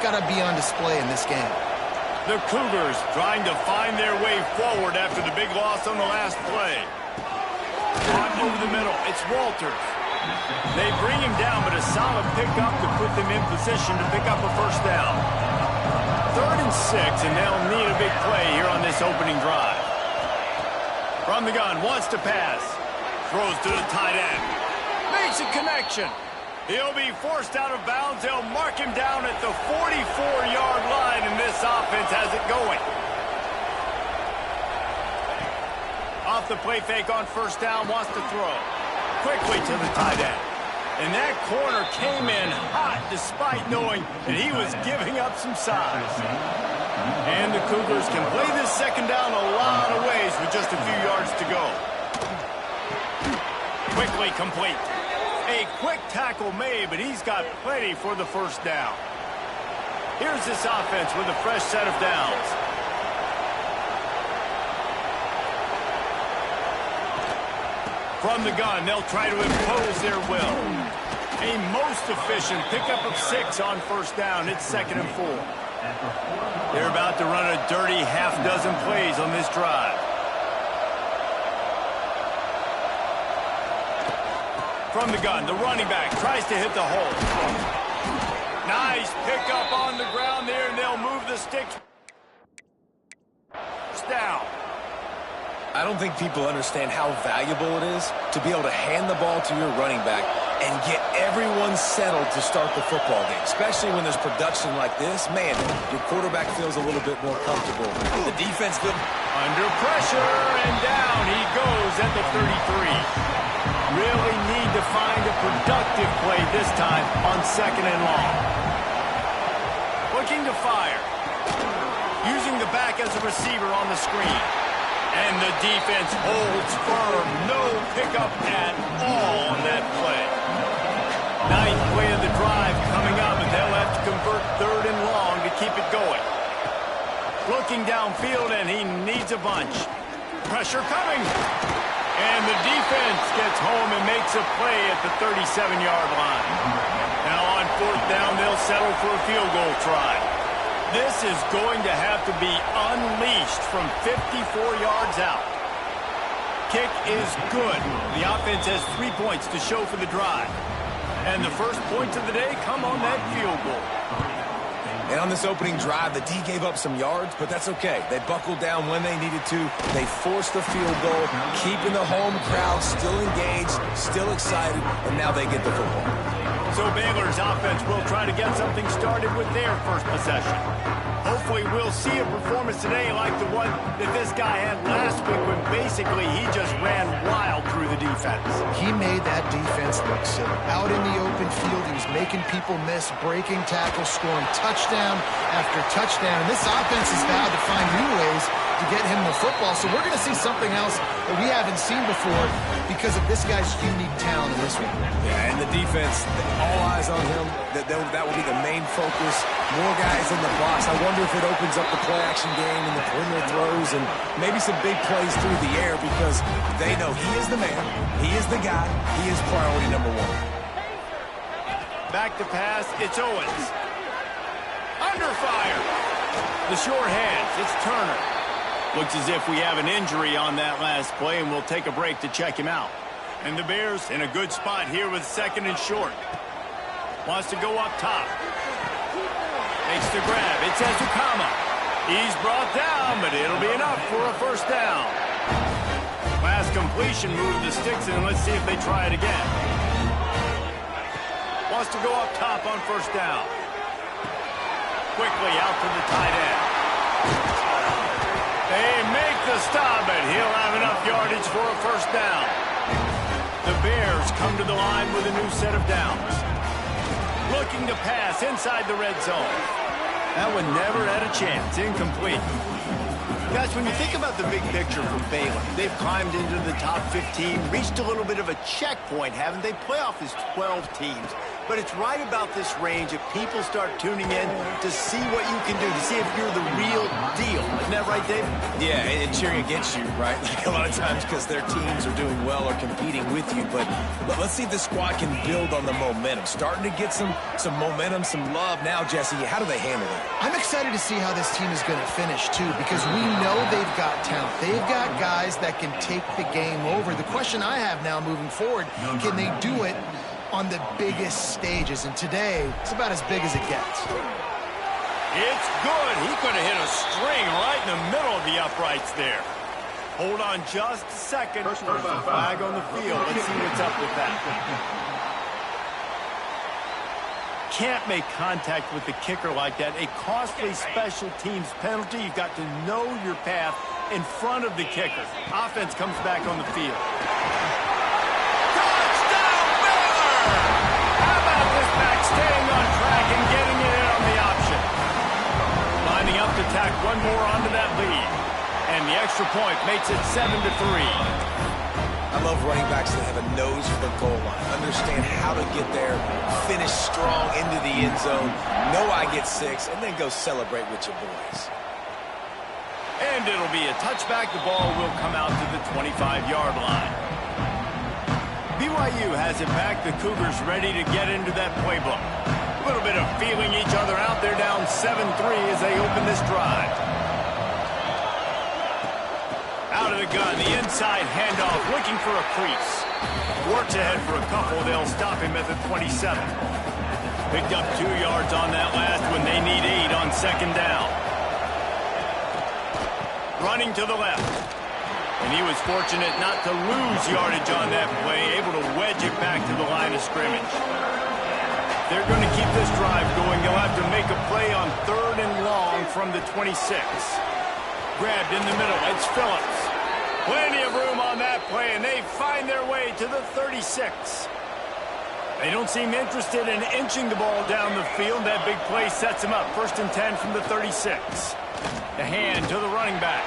got to be on display in this game. The Cougars trying to find their way forward after the big loss on the last play. On over the middle, it's Walters. They bring him down, but a solid pickup to put them in position to pick up a first down. 3rd and 6, and they'll need a big play here on this opening drive. From the gun, wants to pass. Throws to the tight end. Makes a connection. He'll be forced out of bounds. They'll mark him down at the 44-yard line, and this offense has it going. Off the play fake on first down, wants to throw. Quickly to the tight end. And that corner came in hot despite knowing that he was giving up some size. And the Cougars can play this second down a lot of ways with just a few yards to go. Quickly complete. A quick tackle made, but he's got plenty for the first down. Here's this offense with a fresh set of downs. From the gun, they'll try to impose their will. A most efficient pickup of 6 on first down. It's 2nd and 4. They're about to run a dirty half-dozen plays on this drive. From the gun, the running back tries to hit the hole. Nice pickup on the ground there, and they'll move the sticks. Down. I don't think people understand how valuable it is to be able to hand the ball to your running back and get everyone settled to start the football game, especially when there's production like this. Man, your quarterback feels a little bit more comfortable. The defense feels under pressure, and down he goes at the 33. Really need to find a productive play this time on 2nd and long. Looking to fire. Using the back as a receiver on the screen. And the defense holds firm. No pickup at all on that play. 9th play of the drive coming up, and they'll have to convert 3rd and long to keep it going. Looking downfield, and he needs a bunch. Pressure coming. And the defense gets home and makes a play at the 37-yard line. Now on 4th down, they'll settle for a field goal try. This is going to have to be unleashed from 54 yards out. Kick is good. The offense has 3 points to show for the drive. And the first points of the day come on that field goal. And on this opening drive, the D gave up some yards, but that's okay. They buckled down when they needed to. They forced the field goal, keeping the home crowd still engaged, still excited, and now they get the football. So Baylor's offense will try to get something started with their first possession. Hopefully we'll see a performance today like the one that this guy had last week when basically he just ran wild through the defense. He made that defense look silly. Out in the open field, he was making people miss, breaking tackles, scoring touchdown after touchdown. And this offense has vowed to find new ways to get him the football. So we're going to see something else that we haven't seen before because of this guy's unique talent in this one. Yeah, and the defense, all eyes on him. That will be the main focus. More guys in the box. I wonder if it opens up the play-action game and the perimeter throws and maybe some big plays through the air because they know he is the man, he is the guy, he is priority number 1. Back to pass, it's Owens. Under fire. The short hands, it's Turner. Looks as if we have an injury on that last play, and we'll take a break to check him out. And the Bears in a good spot here with 2nd and short. Wants to go up top. Makes the grab. It's Ezukama. He's brought down, but it'll be enough for a first down. Last completion moved the sticks, and let's see if they try it again. Wants to go up top on first down. Quickly out to the tight end. They make the stop, and he'll have enough yardage for a first down. The Bears come to the line with a new set of downs. Looking to pass inside the red zone. That one never had a chance. Incomplete. Guys, when you think about the big picture for Baylor, they've climbed into the top 15, reached a little bit of a checkpoint, haven't they? Playoff is 12 teams. But it's right about this range if people start tuning in to see what you can do, to see if you're the real deal. Isn't that right, David? Yeah, and cheering against you, right? Like a lot of times because their teams are doing well or competing with you. But let's see if the squad can build on the momentum. Starting to get some momentum, some love. Now, Jesse, how do they handle it? I'm excited to see how this team is going to finish, too, because we know they've got talent. They've got guys that can take the game over. The question I have now moving forward, can they do it on the biggest stages? And today, it's about as big as it gets. It's good. He could have hit a string right in the middle of the uprights there. Hold on just a second. There's a flag on the field. Let's see what's up with that. Can't make contact with the kicker like that. A costly special teams penalty. You've got to know your path in front of the kicker. Offense comes back on the field. Staying on track and getting it in on the option. Lining up to tack one more onto that lead. And the extra point makes it 7-3. I love running backs that have a nose for the goal line. Understand how to get there, finish strong into the end zone, know I get 6, and then go celebrate with your boys. And it'll be a touchback. The ball will come out to the 25-yard line. BYU has it back. The Cougars ready to get into that playbook. A little bit of feeling each other out. They're down 7-3 as they open this drive. Out of the gun, the inside handoff, looking for a crease. Works ahead for a couple. They'll stop him at the 27. Picked up 2 yards on that last when they need 8 on second down. Running to the left. And he was fortunate not to lose yardage on that play, able to wedge it back to the line of scrimmage. They're going to keep this drive going. They'll have to make a play on 3rd and long from the 26. Grabbed in the middle. It's Phillips. Plenty of room on that play, and they find their way to the 36. They don't seem interested in inching the ball down the field. That big play sets them up. 1st and 10 from the 36. The hand to the running back.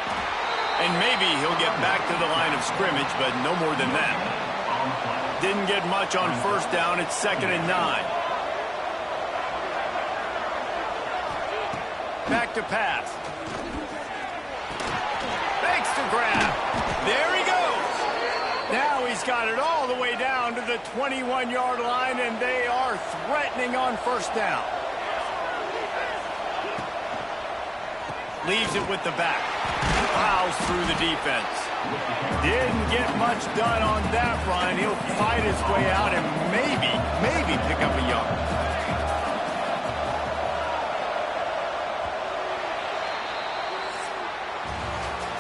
And maybe he'll get back to the line of scrimmage, but no more than that. Didn't get much on 1st down. It's 2nd and 9. Back to pass. Fakes to grab. There he goes. Now he's got it all the way down to the 21-yard line, and they are threatening on 1st down. Leaves it with the back. Plows through the defense. Didn't get much done on that run. He'll fight his way out and maybe pick up a yard.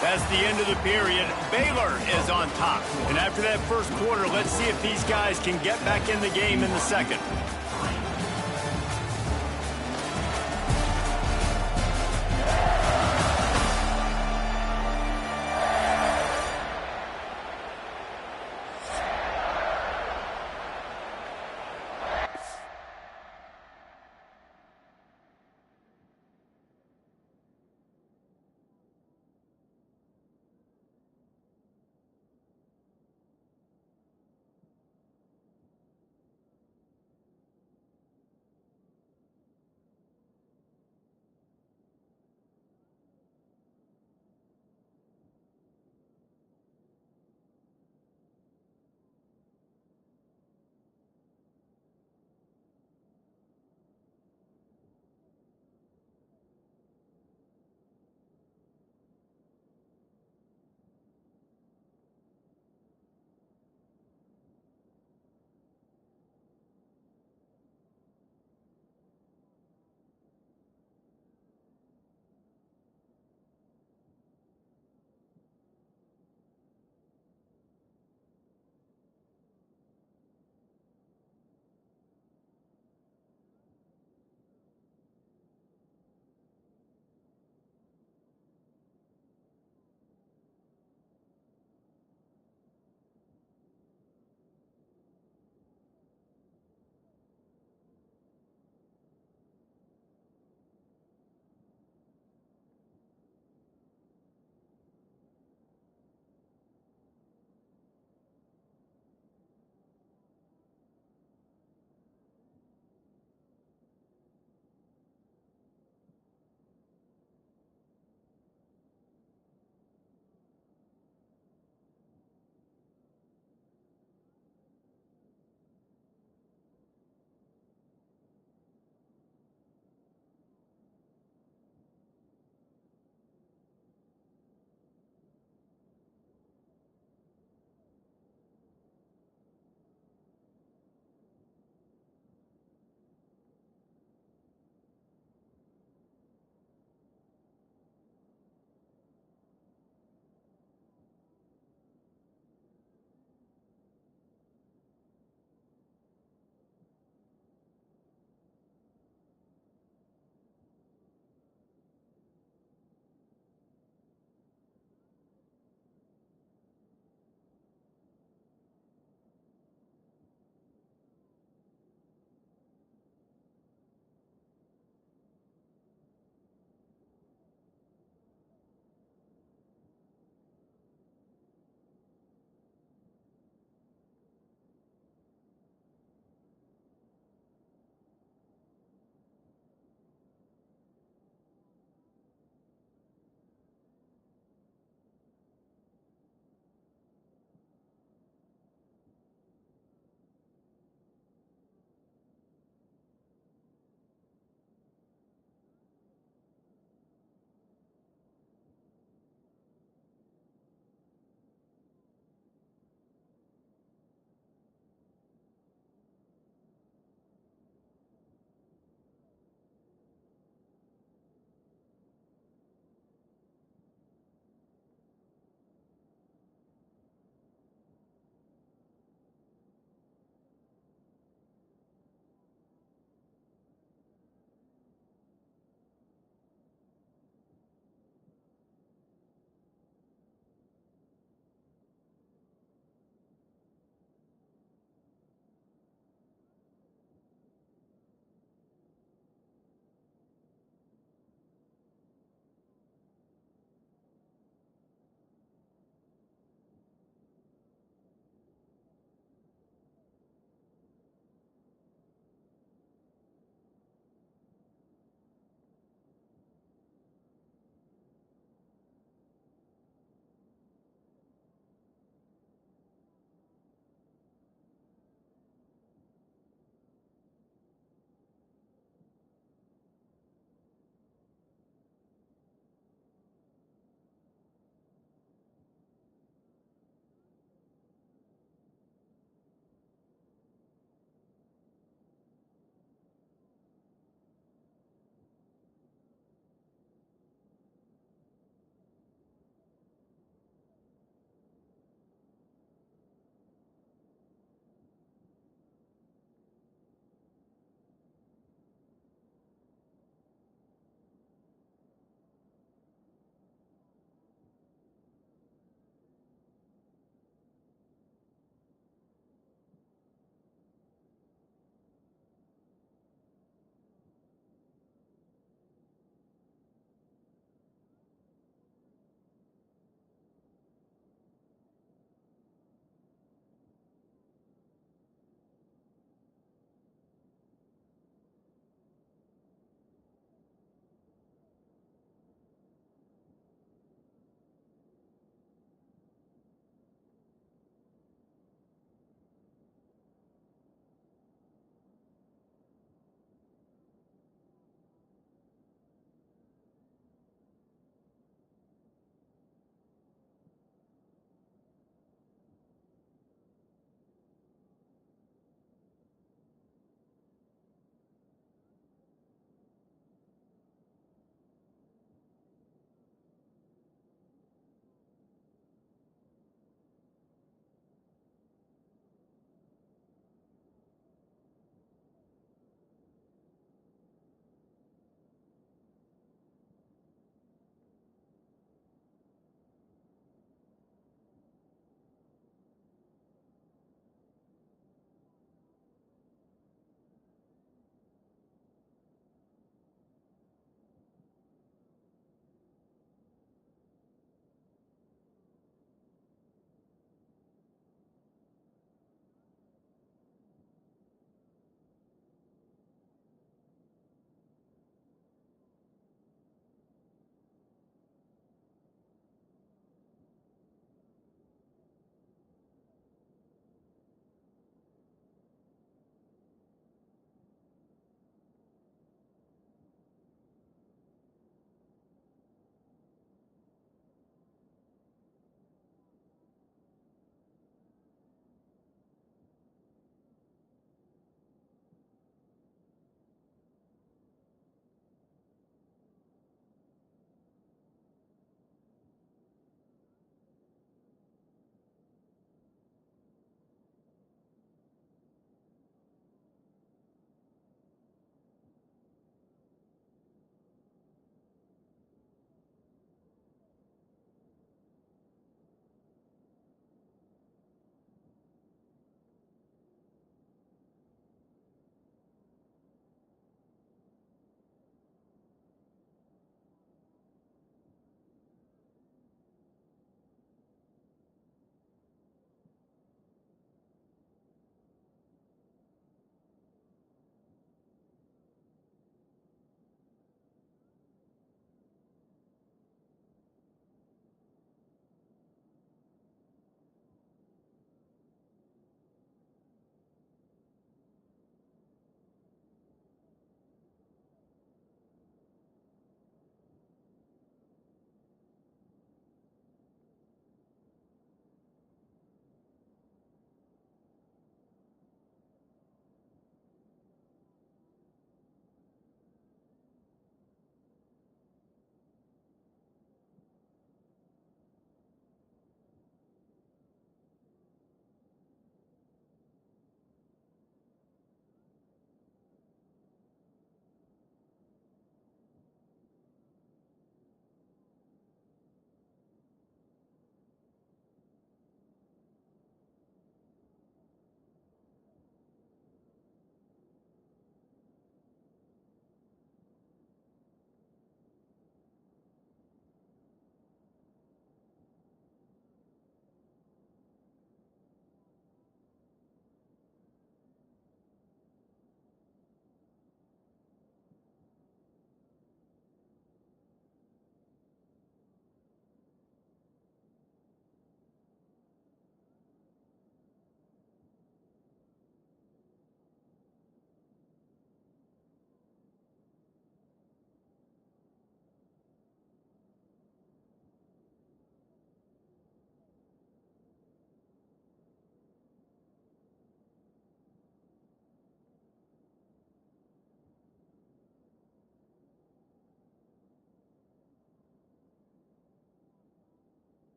That's the end of the period. Baylor is on top. And after that 1st quarter, let's see if these guys can get back in the game in the 2nd.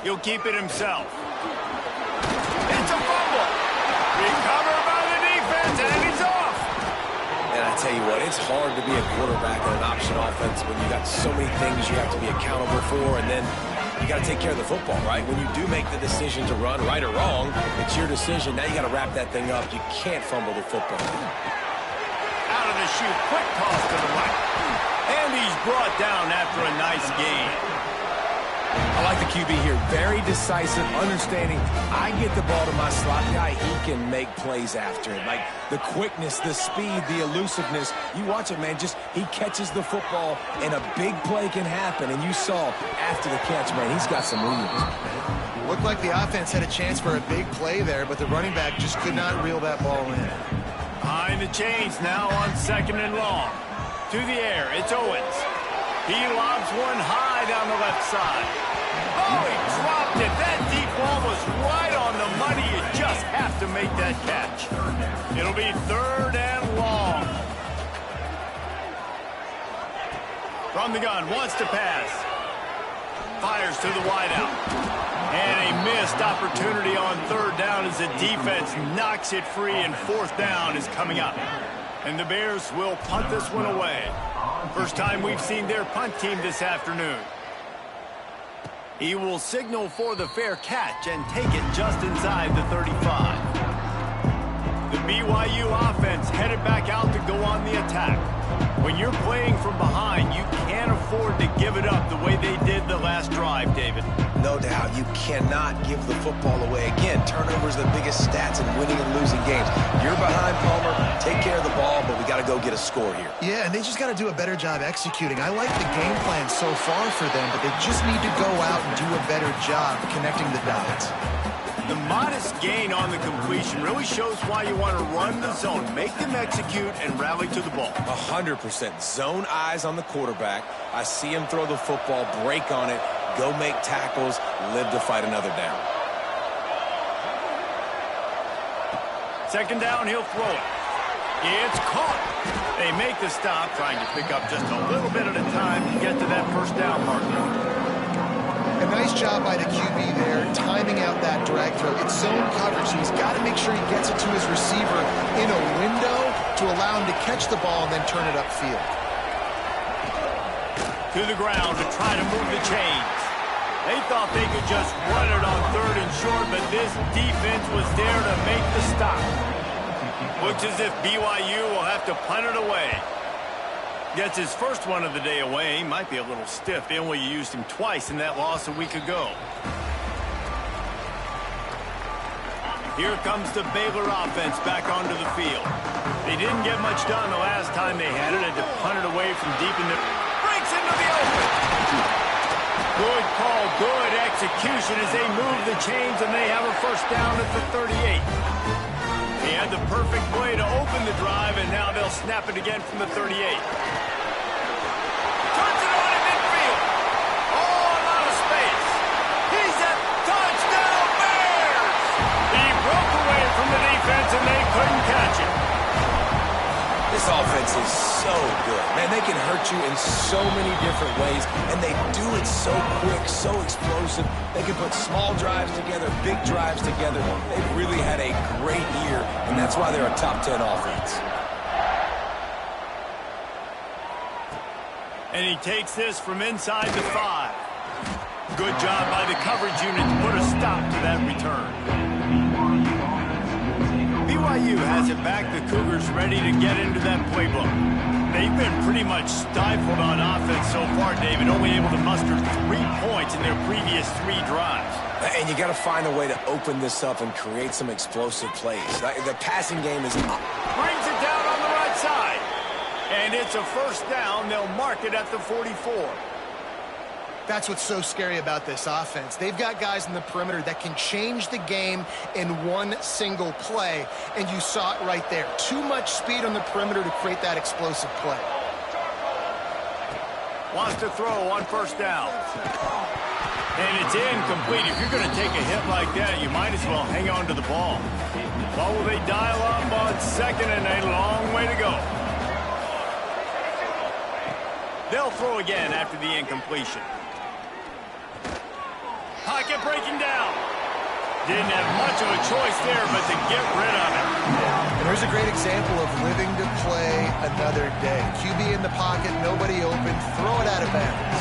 He'll keep it himself. It's a fumble. Recovered by the defense, and he's off. And I tell you what, it's hard to be a quarterback in an option offense when you got so many things you have to be accountable for, and then you got to take care of the football, right? When you do make the decision to run, right or wrong, it's your decision. Now you got to wrap that thing up. You can't fumble the football. Out of the chute, quick toss to the right. And he's brought down after a nice gain. I like the QB here. Very decisive, understanding. I get the ball to my slot guy. He can make plays after it. Like the quickness, the speed, the elusiveness. You watch it, man. Just he catches the football, and a big play can happen. And you saw after the catch, man, he's got some wheels. Looked like the offense had a chance for a big play there, but the running back just could not reel that ball in. Behind the chains now on 2nd and long. To the air, it's Owens. He lobs one high down the left side. Oh, he dropped it. That deep ball was right on the money. You just have to make that catch. It'll be 3rd and long. From the gun, wants to pass. Fires to the wideout. And a missed opportunity on 3rd down as the defense knocks it free, and 4th down is coming up. And the Bears will punt this one away. First time we've seen their punt team this afternoon. He will signal for the fair catch and take it just inside the 35. The BYU offense headed back out to go on the attack. When you're playing from behind, you can't afford to give it up the way they did the last drive, David. No doubt, you cannot give the football away. Again, turnovers are the biggest stats in winning and losing games. You're behind, Palmer. Take care of the ball, but we got to go get a score here. Yeah, and they just got to do a better job executing. I like the game plan so far for them, but they just need to go out and do a better job connecting the dots. The modest gain on the completion really shows why you want to run the zone, make them execute, and rally to the ball. 100%. Zone eyes on the quarterback. I see him throw the football, break on it, go make tackles, live to fight another down. 2nd down, he'll throw it. It's caught. They make the stop, trying to pick up just a little bit at a time to get to that 1st down marker. A nice job by the QB there, timing out that drag throw. It's zone coverage, so he's got to make sure he gets it to his receiver in a window to allow him to catch the ball and then turn it upfield. To the ground to try to move the chains. They thought they could just run it on 3rd and short, but this defense was there to make the stop. Looks as if BYU will have to punt it away. Gets his first one of the day away. He might be a little stiff. They only used him twice in that loss a week ago. Here comes the Baylor offense back onto the field. They didn't get much done the last time they had it. Had to punt it away from deep in the... Breaks into the open! Good call, good execution as they move the chains, and they have a 1st down at the 38. They had the perfect play to open the drive, and now they'll snap it again from the 38. Turns it on in midfield. Oh, a lot of space. He's a touchdown, Bears! He broke away from the defense, and they couldn't catch him. This offense is so good. Man, they can hurt you in so many different ways, and they do it so quick, so explosive. They can put small drives together, big drives together. They've really had a great year, and that's why they're a top 10 offense. And he takes this from inside the 5. Good job by the coverage unit to put a stop to that return. BYU has it back. The Cougars ready to get into that playbook. They've been pretty much stifled on offense so far, David, only able to muster 3 points in their previous 3 drives. And you got to find a way to open this up and create some explosive plays. The passing game is up. Brings it down on the right side. And it's a 1st down. They'll mark it at the 44. That's what's so scary about this offense. They've got guys in the perimeter that can change the game in one single play, and you saw it right there. Too much speed on the perimeter to create that explosive play. Wants to throw on 1st down. And it's incomplete. If you're going to take a hit like that, you might as well hang on to the ball. Well, will they dial up on 2nd and a long way to go? They'll throw again after the incompletion. Pocket breaking down. Didn't have much of a choice there, but to get rid of it. And here's a great example of living to play another day. QB in the pocket, nobody open, throw it out of bounds.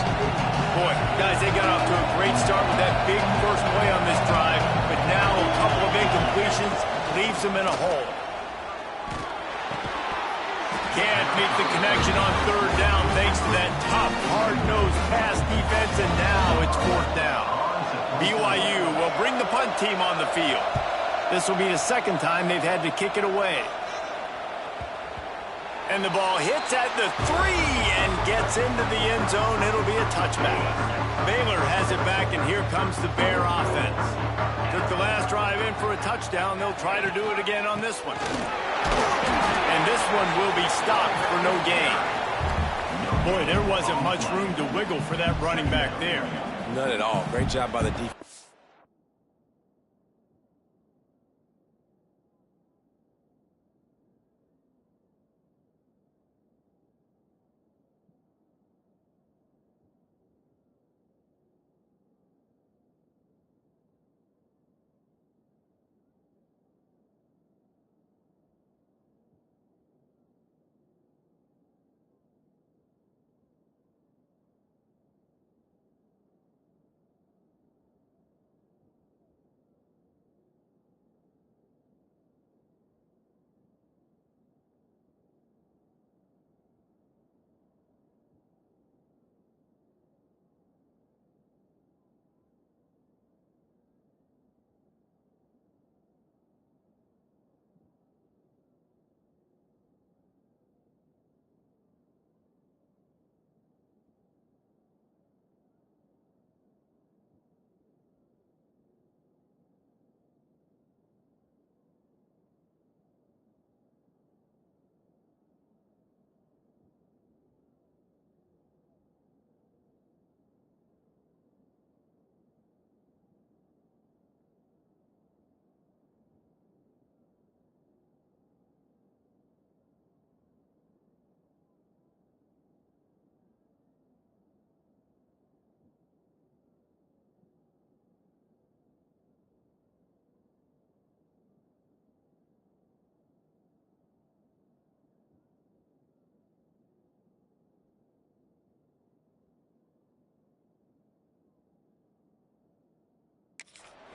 Boy, guys, they got off to a great start with that big first play on this drive, but now a couple of incompletions leaves them in a hole. Can't make the connection on third down thanks to that tough, hard-nosed pass defense, and now it's fourth down. BYU will bring the punt team on the field. This will be the second time they've had to kick it away. And the ball hits at the 3 and gets into the end zone. It'll be a touchback. Baylor has it back, and here comes the Bear offense. Took the last drive in for a touchdown. They'll try to do it again on this one. And this one will be stopped for no gain. Boy, there wasn't much room to wiggle for that running back there. None at all. Great job by the defense.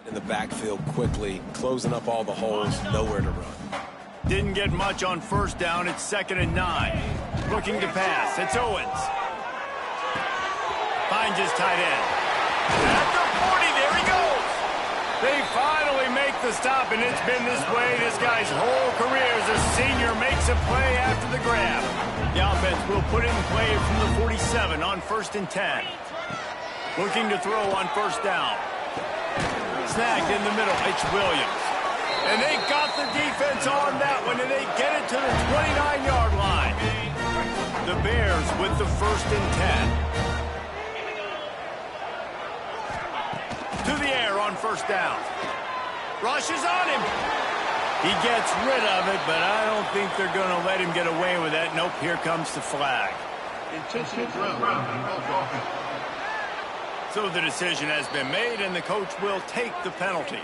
In the backfield quickly, closing up all the holes, nowhere to run. Didn't get much on first down. It's 2nd and 9. Looking to pass. It's Owens. Finds his tight end. At the 40, there he goes. They finally make the stop, and it's been this way this guy's whole career as a senior makes a play after the grab. The offense will put it in play from the 47 on 1st and 10. Looking to throw on first down. Snagged in the middle. It's Williams. And they got the defense on that one, and they get it to the 29-yard line. The Bears with the 1st and 10. To the air on first down. Rush is on him. He gets rid of it, but I don't think they're going to let him get away with that. Nope, here comes the flag. Intentional ground. So the decision has been made, and the coach will take the penalty.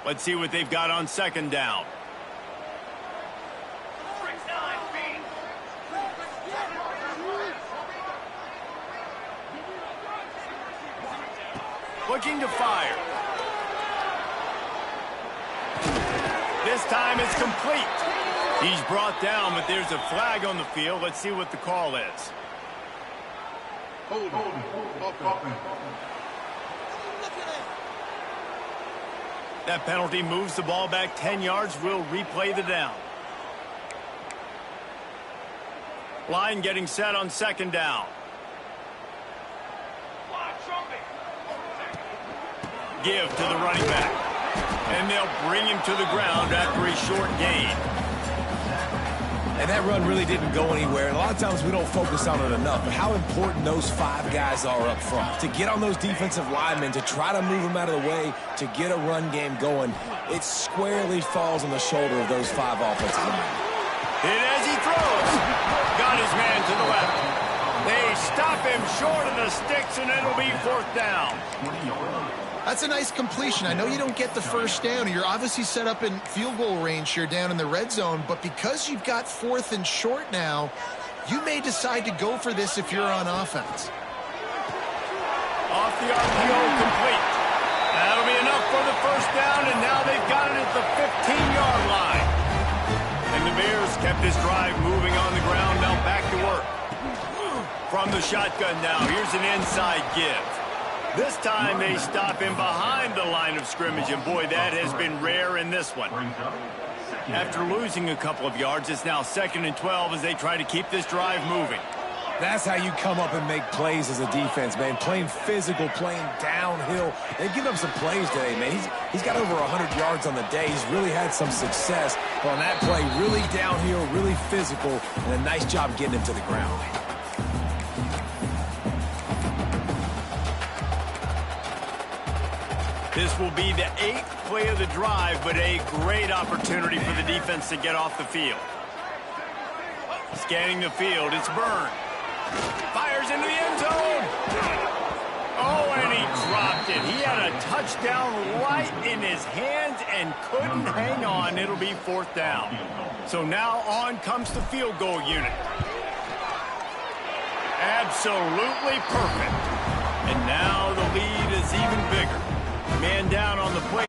Let's see what they've got on 2nd down. Looking to fire. This time it's complete. He's brought down, but there's a flag on the field. Let's see what the call is. Hold. That penalty moves the ball back 10 yards. We'll replay the down. Line getting set on 2nd down. Give to the running back. And they'll bring him to the ground after a short gain. And that run really didn't go anywhere. And a lot of times we don't focus on it enough, but how important those 5 guys are up front. To get on those defensive linemen, to try to move them out of the way, to get a run game going, it squarely falls on the shoulder of those 5 offensive linemen. Hit as he throws. Got his man to the left. They stop him short of the sticks, and it'll be 4th down. That's a nice completion. I know you don't get the first down. You're obviously set up in field goal range here down in the red zone, but because you've got 4th and short now, you may decide to go for this if you're on offense. Off the RPO, complete. That'll be enough for the first down, and now they've got it at the 15-yard line. And the Bears kept this drive moving on the ground. Now back to work. From the shotgun now, here's an inside give. This time they stop him behind the line of scrimmage, and boy, that has been rare in this one. After losing a couple of yards, it's now 2nd and 12 as they try to keep this drive moving. That's how you come up and make plays as a defense, man. Playing physical, playing downhill. They've given up some plays today, man. He's got over 100 yards on the day. He's really had some success on that play. Really downhill, really physical, and a nice job getting him to the ground. This will be the 8th play of the drive, but a great opportunity for the defense to get off the field. Scanning the field, it's Byrne. Fires into the end zone. Oh, and he dropped it. He had a touchdown right in his hands and couldn't hang on. It'll be 4th down. So now on comes the field goal unit. Absolutely perfect. And now the lead is even bigger. Man down on the play.